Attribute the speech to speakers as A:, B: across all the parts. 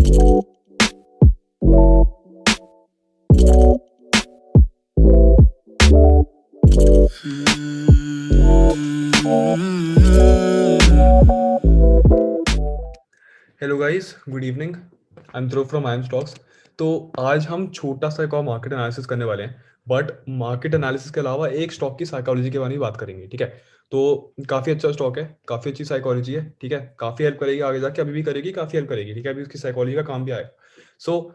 A: Hello guys, good evening. I am Dhruv from I am stocks. तो आज हम छोटा सा एक और मार्केट एनालिसिस करने वाले हैं, बट मार्केट एनालिसिस के अलावा एक स्टॉक की साइकोलॉजी के बारे में बात करेंगे। ठीक है, तो काफ़ी अच्छा स्टॉक है, काफ़ी अच्छी साइकोलॉजी है। ठीक है, काफ़ी हेल्प करेगी आगे जाके, अभी भी करेगी, काफ़ी हेल्प करेगी। ठीक है, अभी उसकी साइकोलॉजी का काम भी आएगा। सो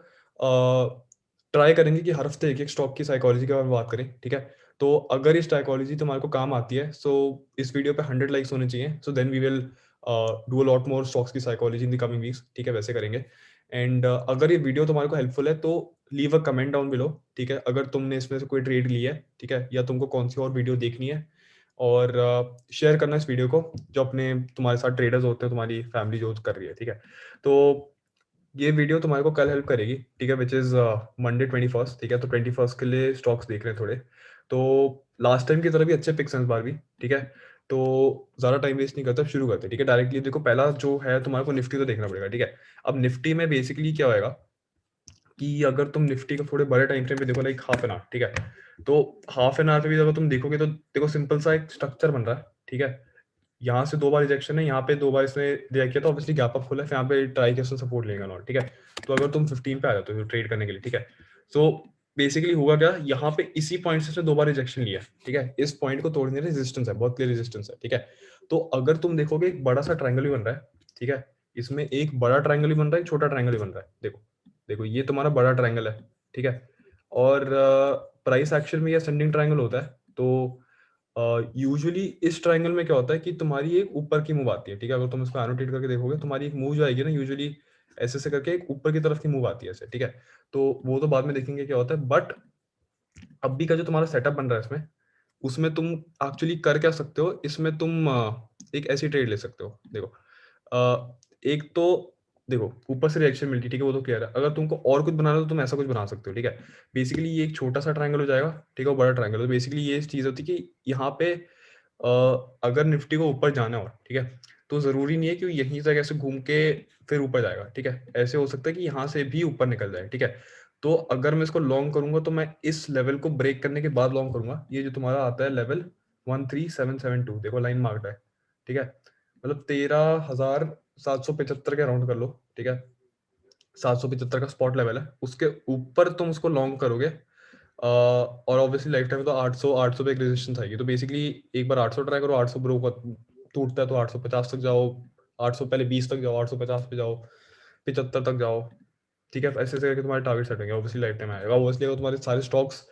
A: ट्राई करेंगे कि हर हफ्ते एक एक स्टॉक की साइकोलॉजी के बारे में बात करें। ठीक है, तो अगर ये साइकोलॉजी तुम्हारे को काम आती है, सो इस वीडियो पे 100 लाइक्स होने चाहिए। So then we will do a lot more stocks की psychology in the coming weeks. ठीक है, वैसे करेंगे। एंड अगर ये वीडियो तुम्हारे को हेल्पफुल है तो leave a comment down below. ठीक है, अगर तुमने इसमें से कोई ट्रेड लिया है, ठीक है, या तुमको कौन सी और वीडियो देखनी है, और शेयर करना इस वीडियो को जो अपने तुम्हारे साथ ट्रेडर्स होते हैं, तुम्हारी फैमिली जो कर रही है। ठीक है, तो ये वीडियो तुम्हारे को कल हेल्प करेगी। ठीक है, विच इज़ मंडे 21st। ठीक है, तो 21st के लिए स्टॉक्स देख रहे हैं थोड़े। तो लास्ट टाइम की तरह भी अच्छे पिक्स हैं इस बार भी। ठीक है, तो ज़्यादा टाइम वेस्ट नहीं करते, अब शुरू करते हैं। ठीक है, डायरेक्टली देखो, पहला जो है तुम्हारे को निफ्टी तो देखना पड़ेगा। ठीक है, अब निफ्टी में बेसिकली क्या होएगा कि अगर तुम निफ्टी का थोड़े बड़े टाइम फ्रेम पे देखो, लाइक हाफ एन आवर। ठीक है, तो हाफ एन आवर पे भी अगर तुम देखोगे तो देखो सिंपल सा एक स्ट्रक्चर बन रहा है। ठीक है, यहाँ से 2 बार रिजेक्शन है, यहाँ पे 2 बार इसने रिजेक्ट किया, तो ऑब्वियसली गैप अप खुला है, फिर यहाँ पे ट्राई किया, सपोर्ट लेगा नॉट। ठीक है, तो अगर तुम 15 पे आ जाते हो ट्रेड करने के लिए, ठीक है, सो बेसिकली हुआ क्या, यहाँ पे इसी पॉइंट से इसने 2 बार रिजेक्शन लिया। ठीक है, इस पॉइंट को तोड़ने रेजिस्टेंस है, बहुत क्लियर रेजिस्टेंस है। ठीक है, तो अगर तुम देखोगे एक बड़ा सा ट्रायंगल भी बन रहा है। ठीक है, इसमें एक बड़ा ट्रायंगल भी बन रहा है, एक छोटा ट्रायंगल भी बन रहा है। देखो देखो, ये तुम्हारा बड़ा ट्रायंगल है। ठीक है, और प्राइस एक्शन में ये असेंडिंग ट्रायंगल होता है। तो यूजुअली इस ट्रायंगल में क्या होता है कि तुम्हारी एक ऊपर की मूव आती है। ठीक है, अगर तुम इसको एनोटेट करके देखोगे, तुम्हारी एक मूव जो आएगी ना, यूजुअली ऐसे ऐसे करके एक ऊपर की तरफ की मूव आती है ऐसे। ठीक है, तो वो तो बाद में देखेंगे क्या होता है, बट अभी का जो तुम्हारा सेटअप बन रहा है इसमें, उसमें तुम एक्चुअली कर क्या सकते हो, इसमें तुम एक ऐसी ट्रेड ले सकते हो। देखो एक तो देखो ऊपर से रिएक्शन मिलती है। ठीक है, वो तो क्लियर है। अगर तुमको और कुछ बनाना है तो तुम ऐसा कुछ बना सकते हो। ठीक है, बेसिकली ये एक छोटा सा ट्रायंगल हो जाएगा। ठीक है, वो बड़ा ट्रायंगल। तो बेसिकली ये चीज़ होती है कि यहाँ पे अगर निफ्टी को ऊपर जाना हो, ठीक है, तो ज़रूरी नहीं है कि यहीं तक ऐसे घूम के फिर ऊपर जाएगा। ठीक है, ऐसे हो सकता है कि यहाँ से भी ऊपर निकल जाए। ठीक है, तो अगर मैं इसको लॉन्ग करूंगा तो मैं इस लेवल को ब्रेक करने के बाद लॉन्ग करूंगा। ये जो तुम्हारा आता है लेवल 13772, देखो लाइन मार्क्ड है। ठीक है, मतलब 13,775 के अराउंड कर लो। ठीक है, 775 का स्पॉट लेवल है, उसके ऊपर तुम उसको लॉन्ग करोगे। और ऑब्वियसली लाइफ टाइम तो 800 पे एक रेजिस्टेंस आएगी। तो बेसिकली एक बार 800 ट्राई करो, 800 ब्रो टूटता है तो 850 तक जाओ, 800 पहले 20 तक जाओ, 850 पे जाओ, 75 तक जाओ। ठीक है, ऐसे ऐसे करके तुम्हारे टारगेट सेट होंगे। ऑब्वियसली लाइफ टाइम आएगा। ऑब्वियसली अगर तुम्हारे सारे स्टॉक्स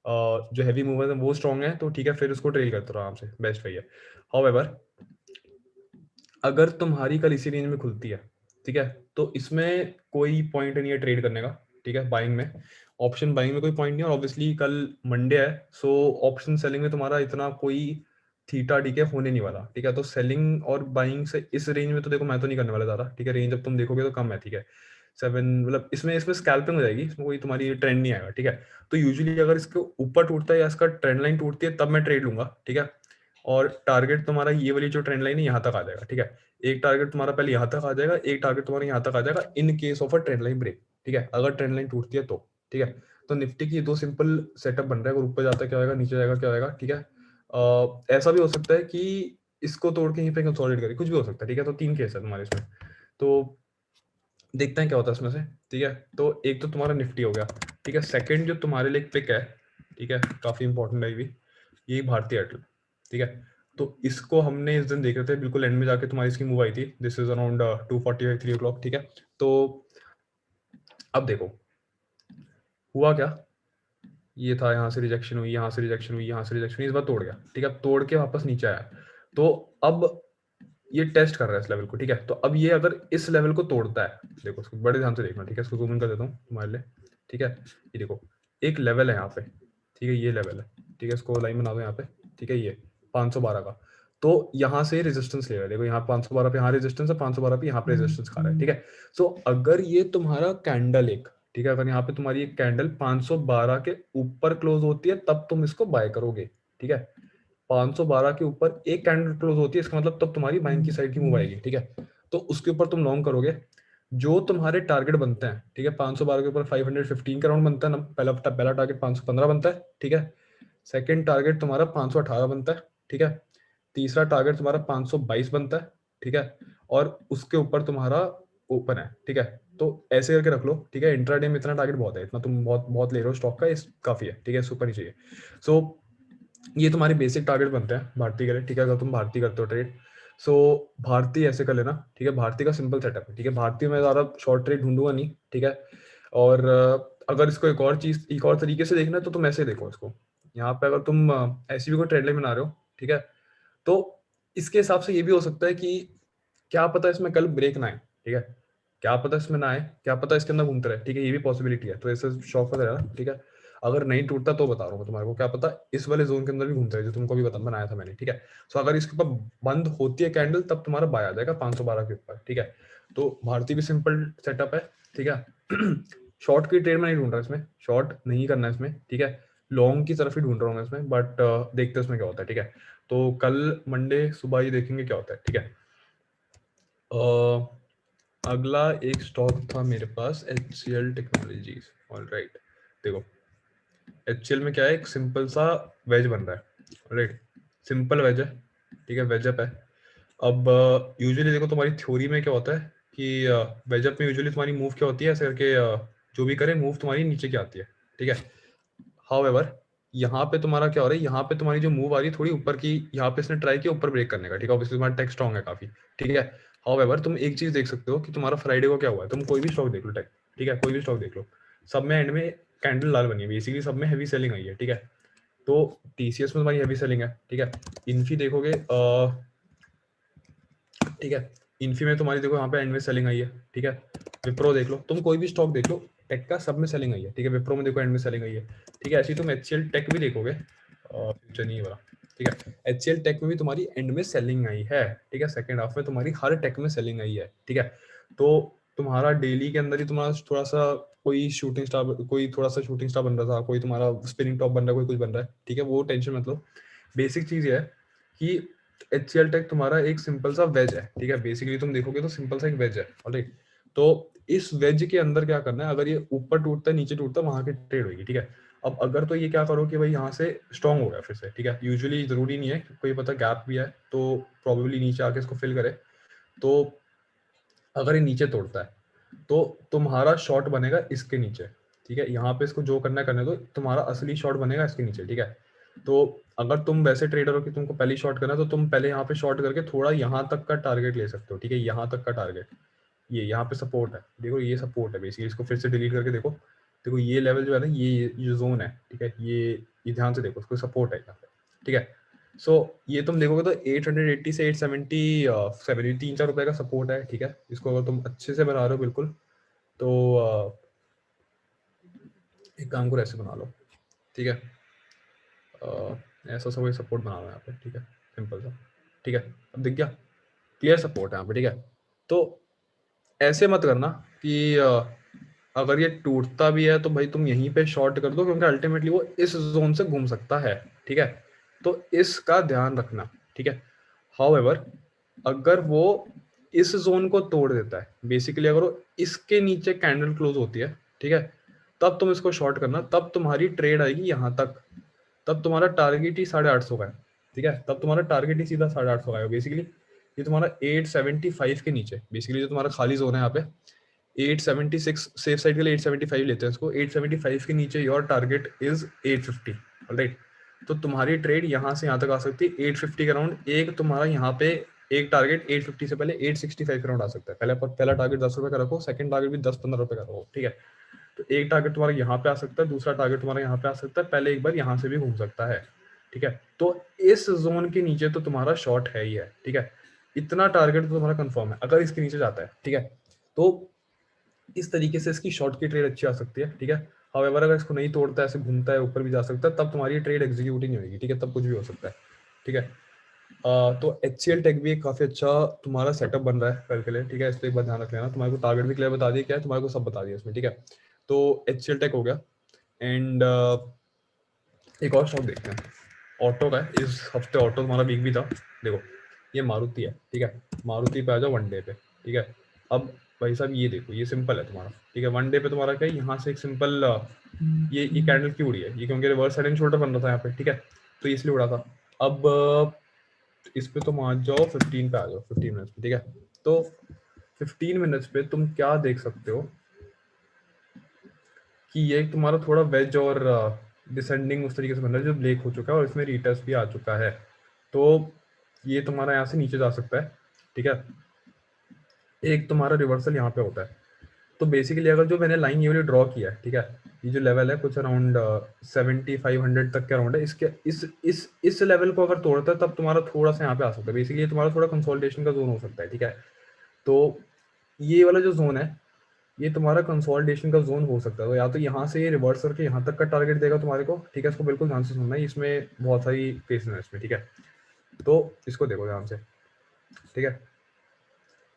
A: जो हैवी मूवर्स हैं वो स्ट्रॉन्ग है तो ठीक है, फिर उसको ट्रेल करते रहो आराम से, बेस्ट वही है। हाउएवर, अगर तुम्हारी कल इसी रेंज में खुलती है, ठीक है, तो इसमें कोई पॉइंट नहीं है ट्रेड करने का। ठीक है, बाइंग में, ऑप्शन बाइंग में कोई पॉइंट नहीं है। और ऑब्वियसली कल मंडे है, सो ऑप्शन सेलिंग में तुम्हारा इतना कोई थीटा डी के होने नहीं वाला। ठीक है, तो सेलिंग और बाइंग से इस रेंज में तो देखो मैं तो नहीं करने वाला ज़्यादा। ठीक है, रेंज अब तुम देखोगे तो कम है। ठीक है, 7 मतलब इसमें इसमें स्कैल्पिंग हो जाएगी, इसमें कोई तुम्हारी ट्रेंड नहीं आएगा। ठीक है, तो यूजुअली अगर इसके ऊपर टूटता है या इसका ट्रेंड लाइन टूटती है तब मैं ट्रेड लूंगा। ठीक है, और टारगेट तुम्हारा ये वाली जो ट्रेंड लाइन है यहाँ तक आ जाएगा। ठीक है, एक टारगेट तुम्हारा पहले यहाँ तक आ जाएगा, एक टारगेट तुम्हारा यहाँ तक आ जाएगा in case of a trend line break. ठीक है, अगर ट्रेंड लाइन टूटती है तो। ठीक है, तो निफ्टी की दो सिंपल सेटअप बन रहा है, अगर ऊपर जाता है क्या होगा, नीचे जाएगा क्या होगा। ठीक है, ऐसा भी हो सकता है कि इसको तोड़ के यहीं पे कंसोलिडेट करे, कुछ भी हो सकता है। ठीक है, तो 3 केस है तुम्हारे इसमें, तो देखते हैं क्या होता है इसमें से। ठीक है, तो एक तो तुम्हारा निफ्टी हो गया। ठीक है, सेकंड जो तुम्हारे लिए एक पिक है, ठीक है, काफी इंपॉर्टेंट है भी, ये भारतीय एयरटेल। ठीक है, तो इसको हमने इस दिन देख रहे थे, बिल्कुल एंड में जाके तुम्हारी इसकी मूव आई थी। This is around 2:45 3 o'clock। ठीक है, तो अब देखो हुआ क्या, ये था, यहाँ से रिजेक्शन हुई, यहाँ से रिजेक्शन हुई, यहाँ से रिजेक्शन हुई, इस बार तोड़ गया। ठीक है, तोड़ के वापस नीचे आया, तो अब ये टेस्ट कर रहा है इस लेवल को। ठीक है, तो अब ये अगर इस लेवल को तोड़ता है, देखो इसको बड़े ध्यान से देखना। ठीक है, इसको जूम इन कर देता हूँ तुम्हारे लिए। ठीक है, ये देखो एक लेवल है यहाँ पे। ठीक है, ये लेवल है। ठीक है, इसको लाइन बना दो यहाँ पे। ठीक है, ये 512 का, तो यहाँ से रेजिस्टेंस लेगा। देखो यहाँ 512 पे यहाँ रेजिस्टेंस है, 512 पे यहाँ पे रेजिस्टेंस खा रहा है। ठीक है, सो अगर ये तुम्हारा कैंडल एक, ठीक है, अगर यहाँ पे तुम्हारी एक कैंडल 512 के ऊपर क्लोज होती है तब तुम इसको बाय करोगे। ठीक है, 512 के ऊपर एक कैंडल क्लोज होती है, इसका मतलब तब तुम्हारी बाइंग की साइड की मूव आएगी। ठीक है, तो उसके ऊपर तुम लॉन्ग करोगे। जो तुम्हारे टारगेट बनते हैं, ठीक है, 512 के ऊपर 515 का राउंड बनता है ना, पहला पहला टारगेट 515 बनता है, ठीक है। सेकंड टारगेट तुम्हारा 518 बनता है, ठीक है। तीसरा टारगेट तुम्हारा 522 बनता है, ठीक है। और उसके ऊपर तुम्हारा ओपन है, ठीक है। तो ऐसे करके रख लो, ठीक है। इंट्राडे में इतना टारगेट बहुत है, इतना तुम बहुत बहुत ले रहे हो स्टॉक का, इस काफी है, ठीक है, इससे ऊपर नहीं चाहिए। सो ये तुम्हारे बेसिक टारगेट बनते हैं भारतीय के लिए, ठीक है, अगर तुम भारतीय करते हो ट्रेड। सो भारतीय ऐसे कर लेना, ठीक है। भारतीय का सिंपल सेटअप है, ठीक है। भारतीय में ज़्यादा शॉर्ट ट्रेड ढूंढूंगा नहीं, ठीक है। और अगर इसको एक और चीज़, एक और तरीके से देखना है तो तुम ऐसे देखो इसको। यहाँ पे अगर तुम ऐसी भी कोई ट्रेड लाइन बना रहे हो, ठीक है, तो इसके हिसाब से ये भी हो सकता है कि क्या पता इसमें कल ब्रेक ना आए, ठीक है। क्या पता इसमें ना आए, क्या पता इसके अंदर घूमते रहे, ठीक है, ये भी पॉसिबिलिटी है। तो ऐसे शौक वगैरह रहेगा, ठीक है। अगर नहीं टूटता तो बता रहा हूँ मैं तुम्हारे को, क्या पता इस वाले जोन के अंदर भी घूमते रहे, जो तुमको भी बता बनाया था मैंने, ठीक है। सो अगर इसके ऊपर बंद होती है कैंडल, तब तुम्हारा बाय आ जाएगा 512 के ऊपर, ठीक है। तो भारतीय भी सिंपल सेटअप है, ठीक है। शॉर्ट की ट्रेड में नहीं ढूंढ रहा इसमें, शॉर्ट नहीं करना है इसमें, ठीक है। लॉन्ग की तरफ ही ढूंढ रहा हूँ मैं इसमें, बट देखते हैं इसमें क्या होता है, ठीक है। तो कल मंडे सुबह ही देखेंगे क्या होता है, ठीक है। अगला एक स्टॉक था मेरे पास, HCL टेक्नोलॉजीज। ऑलराइट, देखो HCL में क्या है, एक सिंपल सा वेज बन रहा है, ऑलराइट। सिंपल वेज है, ठीक है, वेजअप है। अब यूजुअली देखो तुम्हारी थ्योरी में क्या होता है कि वेजअप में यूजुअली तुम्हारी मूव क्या होती है, ऐसे करके जो भी करे मूव तुम्हारी नीचे की आती है, ठीक है। हाउएवर यहाँ पे तुम्हारा क्या हो रहा है, यहाँ पे तुम्हारी जो मूव आ रही है थोड़ी ऊपर की, यहाँ पे इसने ट्राई किया ऊपर ब्रेक करने का, ठीक है। ऑब्वियसली तुम्हारा टेक स्ट्रॉन्ग है काफी, ठीक है। हाउएवर तुम एक चीज देख सकते हो कि तुम्हारा फ्राइडे को क्या हुआ है। तुम कोई भी स्टॉक देख लो टेक, ठीक है, कोई भी स्टॉक देख लो, सब में एंड में कैंडल लाल बनी है, बेसिकली सब में हैवी सेलिंग आई है, ठीक है। तो टीसीएस में तुम्हारी हैवी सेलिंग है, ठीक है। इन्फी देखोगे, ठीक है, इन्फी में तुम्हारी देखो यहाँ पे एंड में सेलिंग आई है, ठीक है। विप्रो देख लो, तुम कोई भी स्टॉक देख लो टेक का, सब में सेलिंग आई है, ठीक है। विप्रो में देखो एंड में सेलिंग आई है, ठीक है। ऐसे ही तुम HCL टेक भी देखोगे, फ्यूचर नहीं वाला, ठीक है। HCL टेक में भी तुम्हारी एंड में सेलिंग आई है, ठीक है। सेकंड हाफ में तुम्हारी हर टेक में सेलिंग आई है, ठीक है। तो तुम्हारा डेली के अंदर ही तुम्हारा थोड़ा सा कोई शूटिंग स्टार, कोई थोड़ा सा शूटिंग स्टार बन रहा था, कोई तुम्हारा स्पिनिंग टॉप बन रहा है, कोई कुछ बन रहा है, ठीक है। वो टेंशन मत लो। बेसिक चीज ये है कि HCL टेक तुम्हारा एक सिंपल सा वेज है, ठीक है। बेसिकली तुम देखोगे तो सिंपल सा एक वेज है, ऑलराइट। तो इस वेज के अंदर क्या करना है, अगर ये ऊपर टूटता है नीचे टूटता है, वहां की ट्रेड होगी, ठीक है। अब अगर तो ये क्या करो कि भाई यहाँ से स्ट्रॉन्ग हो गया फिर से, ठीक है। यूजुअली जरूरी नहीं है, कोई पता गैप भी है तो प्रोबेबली नीचे आके इसको फिल करे। तो अगर ये नीचे तोड़ता है तो तुम्हारा शॉर्ट बनेगा इसके नीचे, ठीक है। यहाँ पे इसको जो करना है करने दो, तुम्हारा असली शॉर्ट बनेगा इसके नीचे, ठीक है। तो अगर तुम वैसे ट्रेडर हो कि तुमको पहले शॉर्ट करना है, तो तुम पहले यहाँ पे शॉर्ट करके थोड़ा यहाँ तक का टारगेट ले सकते हो, ठीक है। यहाँ तक का टारगेट, ये यहाँ पे सपोर्ट है, देखो ये सपोर्ट है बेसिकली। इसको फिर से डिलीट करके देखो, देखो ये लेवल जो है ना, ये जोन है, ठीक है। ये ध्यान से देखो, इसको सपोर्ट है यहाँ पे, ठीक है। सो ये तुम देखोगे तो 880 से 870 3-4 रुपए का सपोर्ट है, ठीक है। इसको अगर तुम अच्छे से बना रहे हो बिल्कुल, तो एक काम करो, ऐसे बना लो, ठीक है। ऐसा सा कोई सपोर्ट बना लो यहाँ पे, ठीक है, सिंपल सा, ठीक है। अब दिख गया, क्लियर सपोर्ट है यहाँ पे, ठीक है। तो ऐसे मत करना कि अगर ये टूटता भी है तो भाई तुम यहीं पे शॉर्ट कर दो, क्योंकि अल्टीमेटली वो इस जोन से घूम सकता है, ठीक है। तो इसका ध्यान रखना, ठीक है। हाउएवर अगर वो इस जोन को तोड़ देता है, बेसिकली अगर वो इसके नीचे कैंडल क्लोज होती है, ठीक है, तब तुम इसको शॉर्ट करना, तब तुम्हारी ट्रेड आएगी यहाँ तक, तब तुम्हारा टारगेट ही 850 का है, ठीक है। तब तुम्हारा टारगेट ही सीधा 850 का है बेसिकली। ये तुम्हारा 875 के नीचे, बेसिकली जो तुम्हारा खाली जोन है यहाँ पे 876, सेफ साइड के लिए 875 लेते हैं इसको, 875 के नीचे योर टारगेट इज 850, ऑलराइट। तो तुम्हारी ट्रेड यहाँ से यहाँ तक आ सकती है 850 के राउंड। एक तुम्हारा यहाँ पे एक टारगेट 850 से पहले 865 के राउंड आ सकता है। पहला टारगेट 10 रुपए का रखो, सेकंड टारगेट भी 10-15 रुपए का रखो, ठीक है। तो एक टारगेट तुम्हारा यहाँ पे आ सकता है, दूसरा टारगेट तुम्हारा यहाँ पे आ सकता है, पहले एक बार यहाँ से भी घूम सकता है, ठीक है। तो इस जोन के नीचे तो तुम्हारा शॉर्ट है ही है, ठीक है। इतना टारगेट तो तुम्हारा कंफर्म है। अगर इसके नीचे जाता है, ठीक है, तो इस तरीके से इसकी शॉर्ट की ट्रेड अच्छी आ सकती है, ठीक है। हाउएवर अगर इसको नहीं तोड़ता है, ऐसे घूमता है, ऊपर भी जा सकता है, तब तुम्हारी ट्रेड एग्जीक्यूट ही नहीं होगी, ठीक है। तब कुछ भी हो सकता है, ठीक है। तो HCL टेक भी एक काफी अच्छा तुम्हारा सेटअप बन रहा है कल के लिए, ठीक है। इस पर एक बार ध्यान रख लेना। तुम्हारे को टारगेट भी क्लियर बता दिया क्या है, तुम्हारे को सब बता दिया इसमें, ठीक है। तो HCL टेक हो गया। एंड एक और स्टॉक देखते हैं, ऑटो का है। इस हफ्ते ऑटो तुम्हारा वीक भी था। देखो ये मारुति है, ठीक है। मारुति पे आ जाओ वन डे पे, ठीक है। अब भाई साहब ये देखो, ये सिंपल है तुम्हारा, ठीक है। वन डे पे तुम्हारा क्या है, यहाँ से एक सिंपल ये कैंडल क्यों उड़ी है, ये क्योंकि रिवर्स हेड एंड शोल्डर बन रहा था यहाँ पे, ठीक है, तो इसलिए उड़ा था। अब इस पे तुम आ जाओ 15 पे, आ जाओ 15 मिनट्स पे, ठीक है। तो 15 मिनट्स पे तुम क्या देख सकते हो कि ये तुम्हारा थोड़ा वेज और डिसेंडिंग उस तरीके से बन रहा है जो ब्रेक हो चुका है, और इसमें रीटेस्ट भी आ चुका है। तो ये तुम्हारा यहाँ से नीचे जा सकता है, ठीक है। एक तुम्हारा रिवर्सल यहाँ पे होता है। तो बेसिकली अगर जो मैंने लाइन ये वाली ड्रॉ किया है, ठीक है, ये जो लेवल है कुछ अराउंड 7500 तक के अराउंड है, इसके इस लेवल को अगर तोड़ता है तब तुम्हारा थोड़ा सा यहाँ पे आ सकता है। बेसिकली ये तुम्हारा थोड़ा कंसोलिडेशन का जोन हो सकता है, ठीक है। तो ये वाला जो जोन है, ये तुम्हारा कंसोलिडेशन का जोन हो सकता है। तो या तो यहाँ से ये रिवर्स करके यहाँ तक का टारगेट देगा तुम्हारे को, ठीक है। इसको बिल्कुल ध्यान से सुनना है, इसमें बहुत सारी केसेस है इसमें, ठीक है। तो इसको देखो ध्यान से, ठीक है।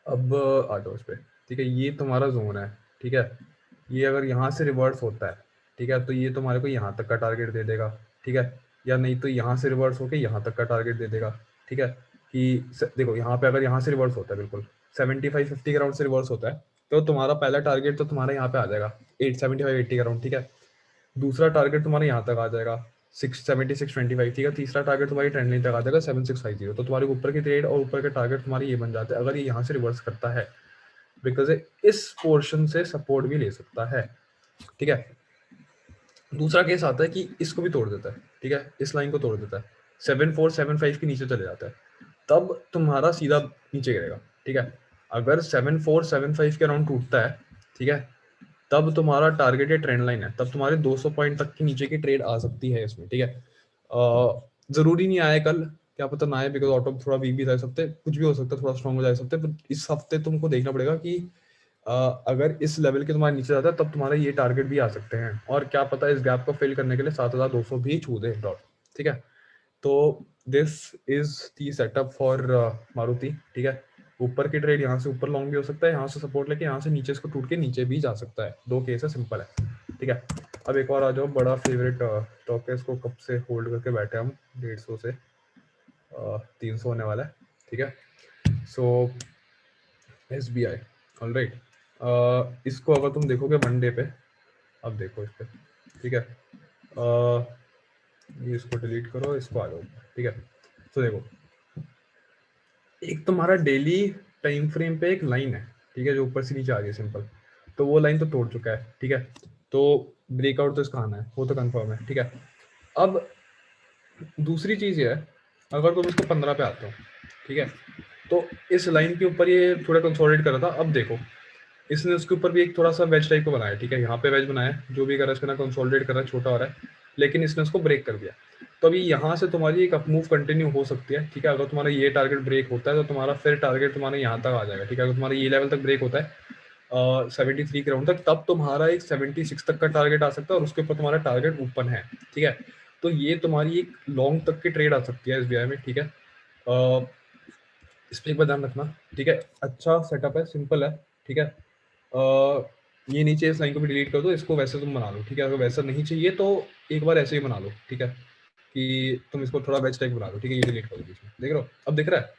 A: अब आ जाओ इस पे, ठीक है। ये तुम्हारा जोन है, ठीक है। ये अगर यहाँ से रिवर्स होता है, ठीक है, तो ये तुम्हारे को यहाँ तक का टारगेट दे देगा, ठीक है। या नहीं तो यहाँ से रिवर्स होके यहाँ तक का टारगेट दे देगा, ठीक है। कि देखो यहाँ पे अगर यहाँ से रिवर्स होता है, बिल्कुल 75-50 के अराउंड से रिवर्स होता है, तो तुम्हारा पहला टारगेट तो तुम्हारा यहाँ पे आ जाएगा 875-80 के अराउंड, ठीक है। दूसरा टारगेट तुम्हारा यहाँ तक आ जाएगा 676-25, ठीक है। तीसरा टारगेट तुम्हारी ट्रेंड लाइन तक आ जाएगा 7650। तो तुम्हारे ऊपर की ट्रेड और ऊपर के टारगेट तुम्हारे ये बन जाते हैं अगर ये यहाँ से रिवर्स करता है, बिकॉज इस पोर्शन से सपोर्ट भी ले सकता है, ठीक है। दूसरा केस आता है कि इसको भी तोड़ देता है, ठीक है, इस लाइन को तोड़ देता है, 7475 के नीचे चले जाता है, तब तुम्हारा सीधा नीचे गिरेगा, ठीक है। अगर 7475 के अराउंड टूटता है, ठीक है, तब तुम्हारा टारगेटेड ट्रेंड लाइन है, तब तुम्हारे 200 पॉइंट तक की नीचे की ट्रेड आ सकती है इसमें, ठीक है। जरूरी नहीं आए कल, क्या पता ना आए, बिकॉज ऑटो थोड़ा वीक भी जा सकते, कुछ भी हो सकता है, थोड़ा स्ट्रॉन्ग हो जा सकते, पर इस हफ्ते तुमको देखना पड़ेगा कि अगर इस लेवल के तुम्हारे नीचे जाता है तब तुम्हारे ये टारगेट भी आ सकते हैं, और क्या पता इस गैप को फिल करने के लिए 7200 भी छू दे डॉट, ठीक है। तो this is the setup for Maruti, ठीक है। ऊपर की ट्रेड यहाँ से ऊपर लॉन्ग भी हो सकता है, यहाँ से सपोर्ट लेके यहाँ से नीचे इसको टूट के नीचे भी जा सकता है। दो केस है, सिंपल है, ठीक है। अब एक और आ जाओ, बड़ा फेवरेट स्टॉक है, इसको कब से होल्ड करके बैठे हम, 150 से 300 होने वाला है, ठीक है। सो SBI, ऑलराइट। इसको अगर तुम देखोगे मंडे पे, अब देखो इस पे, ठीक है। ये इसको डिलीट करो, इसको आ जाओ, ठीक है। तो देखो, एक तुम्हारा डेली टाइम फ्रेम पे एक लाइन है, ठीक है, जो ऊपर से नीचे आ रही है सिंपल, तो वो लाइन तो तोड़ चुका है, ठीक है। तो ब्रेकआउट तो इसका आना है, वो तो कंफर्म है, ठीक है। अब दूसरी चीज ये है, अगर तुम इसको 15 पे आते हो, ठीक है, तो इस लाइन के ऊपर ये थोड़ा कंसोलिडेट कर रहा था। अब देखो, इसने उसके ऊपर भी एक थोड़ा सा वेज टाइप को बनाया, ठीक है, यहाँ पे वेज बनाया, जो भी कर रहा है इसका ना कंसोलिडेट कर रहा है, छोटा हो रहा है, लेकिन इसने उसको ब्रेक कर दिया। तो अभी यहाँ से तुम्हारी एक अपमूव कंटिन्यू हो सकती है, ठीक है। अगर तुम्हारा ये टारगेट ब्रेक होता है तो तुम्हारा फिर टारगेट तुम्हारा यहाँ तक आ जाएगा, ठीक है। अगर तुम्हारा ये लेवल तक ब्रेक होता है 73 के राउंड तक, तब तुम्हारा एक 76 तक का टारगेट आ सकता है, और उसके ऊपर तुम्हारा टारगेट ओपन है, ठीक है। तो ये तुम्हारी एक लॉन्ग तक की ट्रेड आ सकती है SBI में, ठीक है। इस पर एक बार ध्यान रखना, ठीक है। अच्छा सेटअप है, सिंपल है, ठीक है। ये नीचे इस लाइन को भी डिलीट कर दो, इसको वैसे तुम बना लो, ठीक है। अगर वैसा नहीं चाहिए तो एक बार ऐसे ही बना लो, ठीक है, कि तुम इसको थोड़ा वेज टाइप बना लो, ठीक है। ये डिलीट कर दो बीच में, देख रहे हो अब दिख रहा है,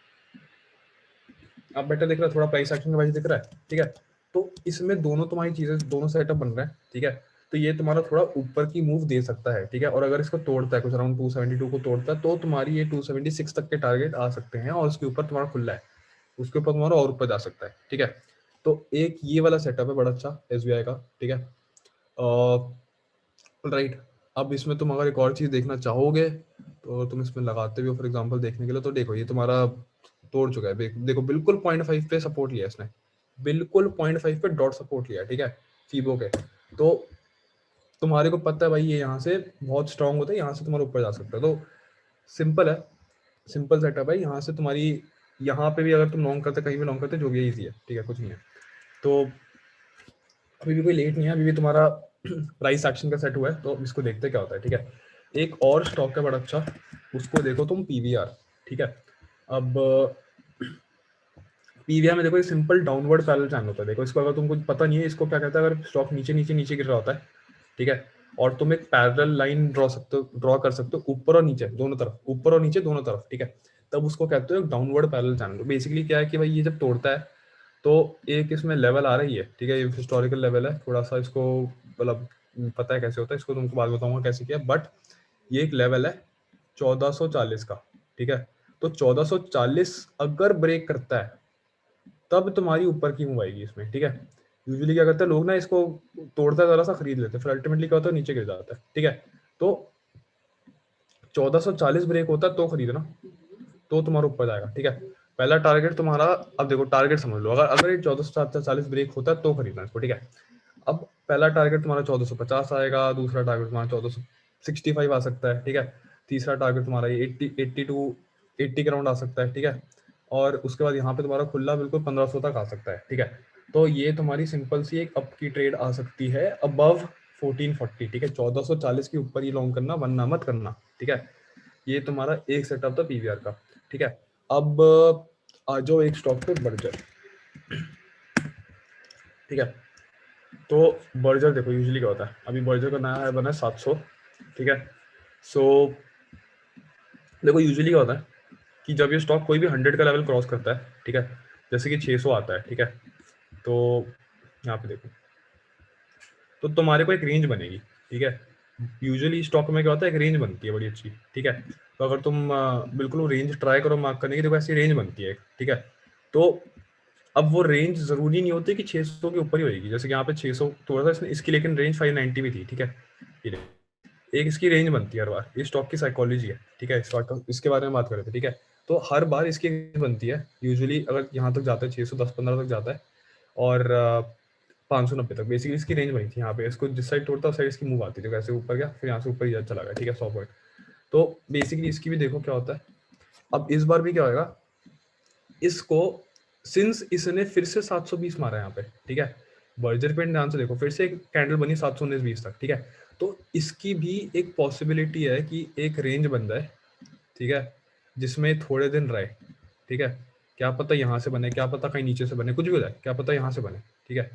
A: अब बेटर दिख रहा है, थोड़ा प्राइस एक्शन का वाइज दिख रहा है, ठीक है। तो इसमें दोनों तुम्हारी चीजें, दोनों सेटअप बन रहे हैं, ठीक है। तो ये तुम्हारा थोड़ा ऊपर की मूव दे सकता है, ठीक है। और अगर इसको तोड़ता है, कुछ अराउंड 272 को तोड़ता है, तो तुम्हारी ये 276 तक के टारगेट आ सकते हैं, और उसके ऊपर तुम्हारा खुला है, उसके ऊपर तुम्हारा और ऊपर जा सकता है, ठीक है। तो एक ये वाला सेटअप है बड़ा अच्छा SBI का, ठीक है। राइट। अब इसमें तुम अगर एक और चीज देखना चाहोगे तो तुम इसमें लगाते भी हो, फॉर एग्जांपल देखने के लिए, तो देखो ये तुम्हारा तोड़ चुका है, देखो बिल्कुल 0.5 पे सपोर्ट लिया इसने, बिल्कुल 0.5 पे डॉट सपोर्ट लिया, ठीक है, फीबो के। तो तुम्हारे को पता है भाई ये यहाँ से बहुत स्ट्रांग होता है, यहाँ से तुम्हारे ऊपर जा सकता है। तो सिंपल है, सिंपल सेटअप है। यहाँ से तुम्हारी, यहाँ पे भी अगर तुम लॉन्ग करते, कहीं भी लॉन्ग करते, जो भी ईजी है, ठीक है, कुछ नहीं है। तो अभी भी कोई लेट नहीं है, अभी भी तुम्हारा प्राइस एक्शन का सेट हुआ है, तो इसको देखते क्या होता है, ठीक है। एक और स्टॉक है बड़ा अच्छा, उसको देखो तुम PVR, ठीक है। अब PVR में देखो एक सिंपल डाउनवर्ड पैरेलल चैनल होता है, देखो इसको, अगर तुमको पता नहीं है इसको क्या कहता है, अगर स्टॉक नीचे नीचे नीचे गिर रहा होता है, ठीक है, और तुम एक पैरेलल लाइन ड्रॉ कर सकते हो ऊपर और नीचे दोनों तरफ, ऊपर और नीचे दोनों तरफ, ठीक है, तब उसको कहते हो डाउनवर्ड पैरेलल चैनल। बेसिकली क्या है कि भाई ये जब तोड़ता है तो एक इसमें लेवल आ रही है, ठीक है, ये हिस्टोरिकल लेवल है, थोड़ा सा इसको मतलब पता है कैसे होता है, इसको तुमको बाद बताऊंगा कैसे किया, बट ये एक लेवल है 1440 का, ठीक है। तो 1440 अगर ब्रेक करता है तब तुम्हारी ऊपर की मूव आएगी इसमें, ठीक है। यूजुअली क्या करते हैं लोग ना, इसको तोड़ता है जरा सा, खरीद लेते हैं, फिर अल्टीमेटली क्या होता है नीचे गिर जाता है, ठीक है। तो 1440 ब्रेक होता है तो खरीदना, तो तुम्हारा ऊपर जाएगा, ठीक है। पहला टारगेट तुम्हारा, अब देखो टारगेट समझ लो, अगर अगर ये 1440 ब्रेक होता है तो खरीदना इसको, ठीक है। अब पहला टारगेट तुम्हारा 1450 आएगा, दूसरा टारगेट तुम्हारा 1465 आ सकता है, ठीक है। तीसरा टारगेट तुम्हारा ये 80 के राउंड आ सकता है, ठीक है। और उसके बाद यहाँ पे तुम्हारा खुला बिल्कुल 1500 तक आ सकता है, ठीक है। तो ये तुम्हारी सिंपल सी एक अप की ट्रेड आ सकती है अबव 1440, ठीक है। 1440 के ऊपर ही लॉन्ग करना, वरना मत करना, ठीक है। ये तुम्हारा एक सेटअप था पीवीआर का, ठीक है। अब आ जाओ एक स्टॉक पे, बर्जर, ठीक है। तो बर्जर देखो यूजुअली क्या होता है, अभी बर्जर का नया है बना है 700, ठीक है। सो देखो यूजुअली क्या होता है कि जब ये स्टॉक कोई भी 100 का लेवल क्रॉस करता है, ठीक है, जैसे कि 600 आता है, ठीक है। तो यहाँ पे देखो, तो तुम्हारे को एक रेंज बनेगी, ठीक है। यूजुअली स्टॉक में क्या होता है, एक रेंज बनती है बड़ी अच्छी, ठीक है। तो अगर तुम बिल्कुल वो रेंज ट्राई करो मार्क करने की, देखो ऐसी रेंज बनती है, ठीक है। तो अब वो रेंज जरूरी नहीं होती कि 600 के ऊपर ही होगी, जैसे कि यहाँ पे 600 थोड़ा सा इसकी लेकिन रेंज 590 भी थी, ठीक है। ये देखो, एक इसकी रेंज बनती है हर बार, ये स्टॉक की साइकोलॉजी है, ठीक है। स्टॉक का इसके बारे में बात कर रहे थे, ठीक है। तो हर बार इसकी रेंज बनती है, यूजुअली अगर यहाँ तक जाता है 610-15 तक जाता है, और 590 तक बेसिकली इसकी रेंज बनी थी। यहाँ पे इसको जिस साइड तोड़ता उस साइड इसकी मूव आती थी, वैसे ऊपर गया फिर यहाँ से ऊपर ही चला गया, ठीक है, 100 पॉइंट। तो बेसिकली इसकी भी देखो क्या होता है। अब इस बार भी क्या होगा, इसको सिंस इसने फिर से 720 मारा है यहाँ पे, ठीक है। बर्जर पे ध्यान से देखो, फिर से एक कैंडल बनी 719-20 तक, ठीक है। तो इसकी भी एक पॉसिबिलिटी है कि एक रेंज बन जाए, ठीक है, जिसमें थोड़े दिन रहे, ठीक है। क्या पता यहाँ से बने, क्या पता कहीं नीचे से बने, कुछ भी हो जाए, क्या पता यहाँ से बने, ठीक है।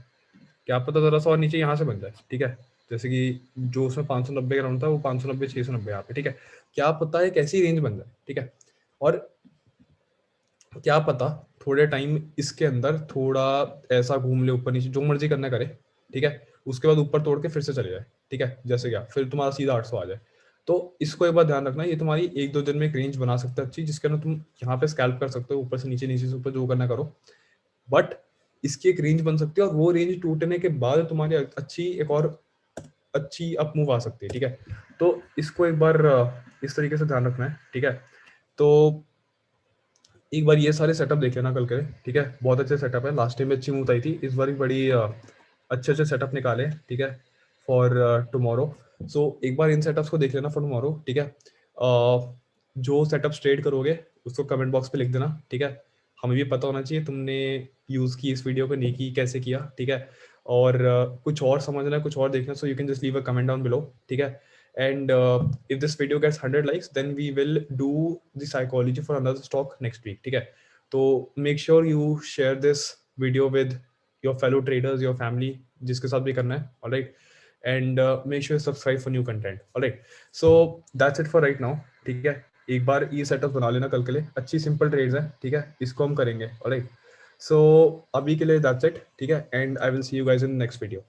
A: क्या पता जरा सा और नीचे यहाँ से बन जाए, ठीक है। जैसे कि जो उसमें 590 का राउंड था वो 590 690 यहाँ पे, ठीक है। क्या पता एक ऐसी रेंज बन जाए, ठीक है। और क्या पता थोड़े टाइम इसके अंदर थोड़ा ऐसा घूम ले ऊपर नीचे, जो मर्जी करना करे, ठीक है। उसके बाद ऊपर तोड़ के फिर से चले जाए, ठीक है, जैसे क्या फिर तुम्हारा सीधा 800 आ जाए। तो इसको एक बार ध्यान रखना, ये तुम्हारी 1-2 दिन में एक रेंज बना सकता है अच्छी, जिसके अंदर तुम यहाँ पे स्कैल्प कर सकते हो, ऊपर से नीचे, नीचे से ऊपर, जो करना करो। बट इसकी एक रेंज बन सकती है, और वो रेंज टूटने के बाद तुम्हारी अच्छी एक और अच्छी अप मूव आ सकती है, ठीक है। तो इसको एक बार इस तरीके से ध्यान रखना है, ठीक है। तो एक बार ये सारे सेटअप देख लेना कल के, ठीक है। बहुत अच्छे सेटअप है, लास्ट टाइम में अच्छी मूव आई थी, इस बार भी बड़ी अच्छे अच्छे सेटअप निकाले, ठीक है, फॉर टुमारो। सो एक बार इन सेटअप्स को देख लेना फॉर टुमारो, ठीक है। जो सेटअप ट्रेड करोगे उसको कमेंट बॉक्स पे लिख देना, ठीक है। हमें भी पता होना चाहिए तुमने यूज़ की इस वीडियो को, नहीं की, कैसे किया, ठीक है। और कुछ और समझना है, कुछ और देखना, so you can just leave a comment down below, ठीक है। And if this video gets 100 likes, then we will do the psychology for another stock next week, ठीक है। तो make sure you share this video with your fellow traders, your family, जिसके साथ भी करना है, alright। And make sure you subscribe for new content, alright। So that's it for right now, ठीक है। एक बार ये सेटअप बना लेना कल के लिए, अच्छी सिंपल ट्रेड्स है, ठीक है, इसको हम करेंगे, alright। So अभी के लिए that's it, ठीक है। And I will see you guys in the next video.